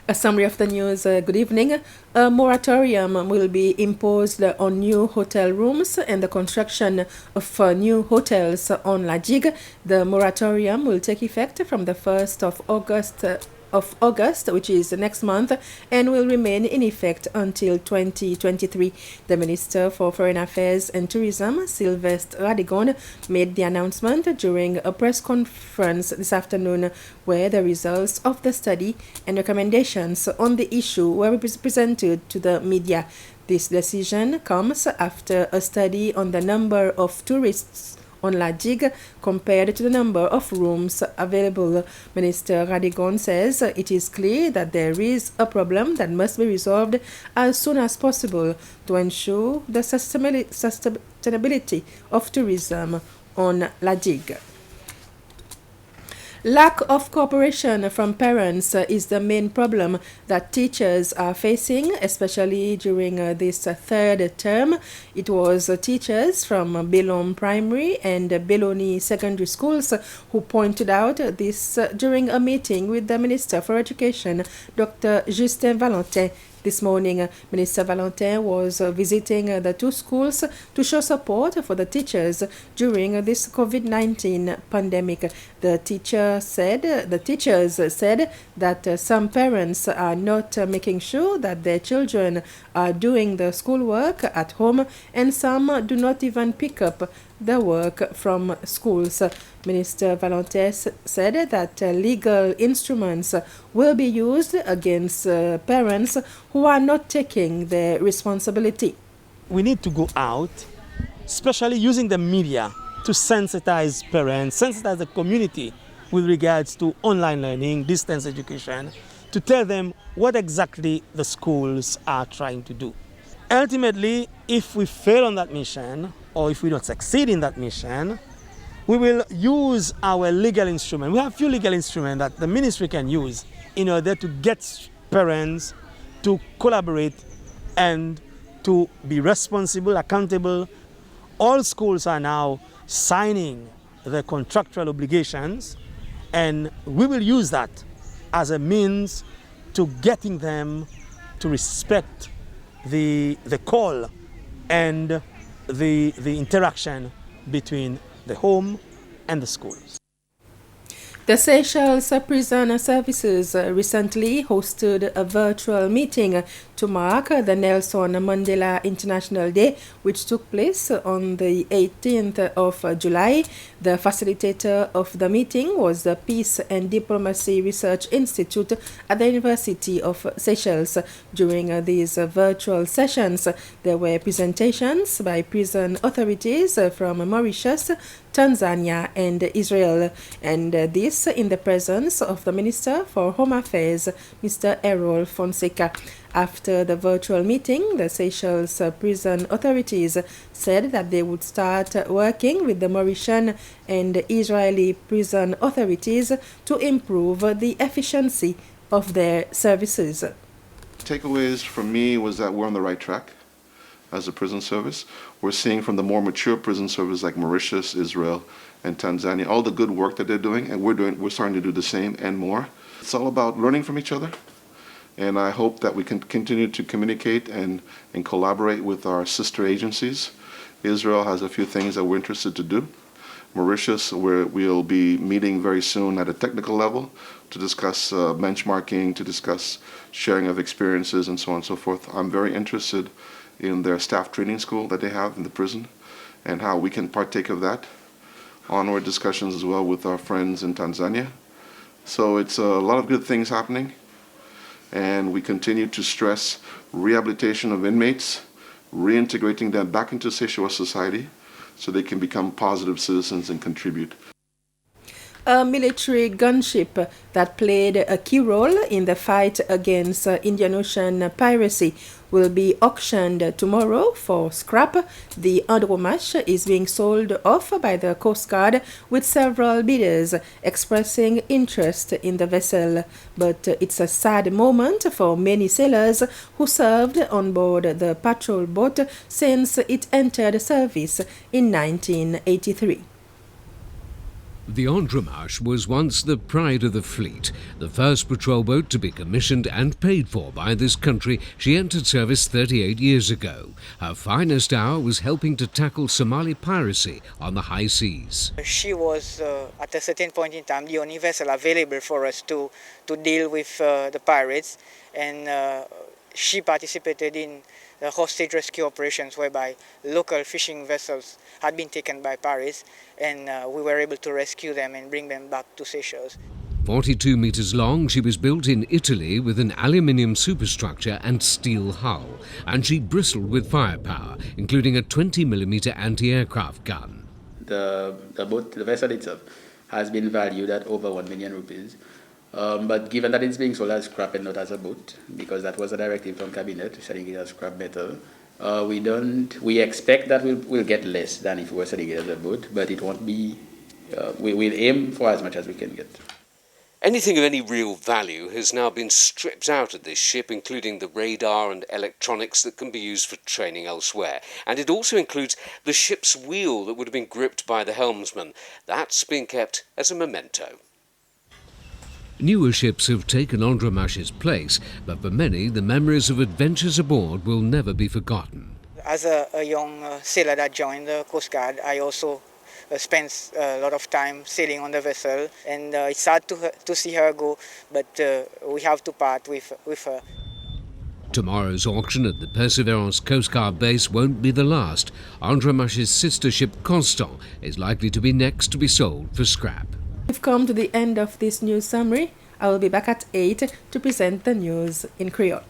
A summary of the news. Good evening. A moratorium will be imposed on new hotel rooms and the construction of new hotels on La Digue. The moratorium will take effect from the 1st of August, which is next month, and will remain in effect until 2023. The Minister for Foreign Affairs and Tourism, Sylvestre Radigon, made the announcement during a press conference this afternoon where the results of the study and recommendations on the issue were presented to the media. This decision comes after a study on the number of tourists on La Digue compared to the number of rooms available. Minister Radigon says it is clear that there is a problem that must be resolved as soon as possible to ensure the sustainability of tourism on La Digue. Lack of cooperation from parents is the main problem that teachers are facing, especially during this third term. It was teachers from Bellon Primary and Belloni Secondary Schools who pointed out this during a meeting with the Minister for Education, Dr. Justin Valentin. This morning, Minister Valentin was visiting the two schools to show support for the teachers during this COVID-19 pandemic. The teachers said that some parents are not making sure that their children are doing the schoolwork at home, and some do not even pick up the work from schools. Minister Valentin said that legal instruments will be used against parents who are not taking their responsibility. We need to go out, especially using the media, to sensitize parents, sensitize the community with regards to online learning, distance education, to tell them what exactly the schools are trying to do. Ultimately, if we fail on that mission, or if we don't succeed in that mission, we will use our legal instrument. We have a few legal instruments that the ministry can use in order to get parents to collaborate and to be responsible, accountable. All schools are now signing the contractual obligations, and we will use that as a means to getting them to respect the call and the interaction between the home and the schools. The Seychelles Prison Services recently hosted a virtual meeting to mark the Nelson Mandela International Day, which took place on the 18th of July. The facilitator of the meeting was the Peace and Diplomacy Research Institute at the University of Seychelles. During these virtual sessions, there were presentations by prison authorities from Mauritius, Tanzania, and Israel, and this in the presence of the Minister for Home Affairs, Mr. Errol Fonseca. After the virtual meeting, the Seychelles prison authorities said that they would start working with the Mauritian and Israeli prison authorities to improve the efficiency of their services. Takeaways from me was that we're on the right track as a prison service. We're seeing from the more mature prison services like Mauritius, Israel, and Tanzania all the good work that they're doing, and we're starting to do the same and more. It's all about learning from each other, and I hope that we can continue to communicate and collaborate with our sister agencies. Israel has a few things that we're interested to do. Mauritius, where we'll be meeting very soon at a technical level to discuss benchmarking, to discuss sharing of experiences, and so on and so forth. I'm very interested in their staff training school that they have in the prison and how we can partake of that. Onward discussions as well with our friends in Tanzania. So it's a lot of good things happening, and we continue to stress rehabilitation of inmates, reintegrating them back into Seychelles society so they can become positive citizens and contribute. A military gunship that played a key role in the fight against Indian Ocean piracy will be auctioned tomorrow for scrap. The Andromache is being sold off by the Coast Guard, with several bidders expressing interest in the vessel. But it's a sad moment for many sailors who served on board the patrol boat since it entered service in 1983. The Andromache was once the pride of the fleet, the first patrol boat to be commissioned and paid for by this country. She entered service 38 years ago. Her finest hour was helping to tackle Somali piracy on the high seas. She was, at a certain point in time, the only vessel available for us to deal with the pirates, and she participated in the hostage rescue operations whereby local fishing vessels had been taken by pirates, and we were able to rescue them and bring them back to Seychelles. 42 meters long, she was built in Italy with an aluminium superstructure and steel hull, and she bristled with firepower, including a 20mm anti-aircraft gun. The vessel itself has been valued at over 1 million rupees. But given that it's being sold as scrap and not as a boat, because that was a directive from Cabinet selling it as scrap metal, we expect that we'll get less than if we were selling it as a boat, but it won't be, we'll aim for as much as we can get. Anything of any real value has now been stripped out of this ship, including the radar and electronics that can be used for training elsewhere. And it also includes the ship's wheel that would have been gripped by the helmsman. That's been kept as a memento. Newer ships have taken Andromache's place, but for many, the memories of adventures aboard will never be forgotten. As a young sailor that joined the Coast Guard, I also spent a lot of time sailing on the vessel, and it's sad to see her go, but we have to part with her. Tomorrow's auction at the Perseverance Coast Guard base won't be the last. Andromache's sister ship Constant is likely to be next to be sold for scrap. We've come to the end of this news summary. I will be back at 8 to present the news in Creole.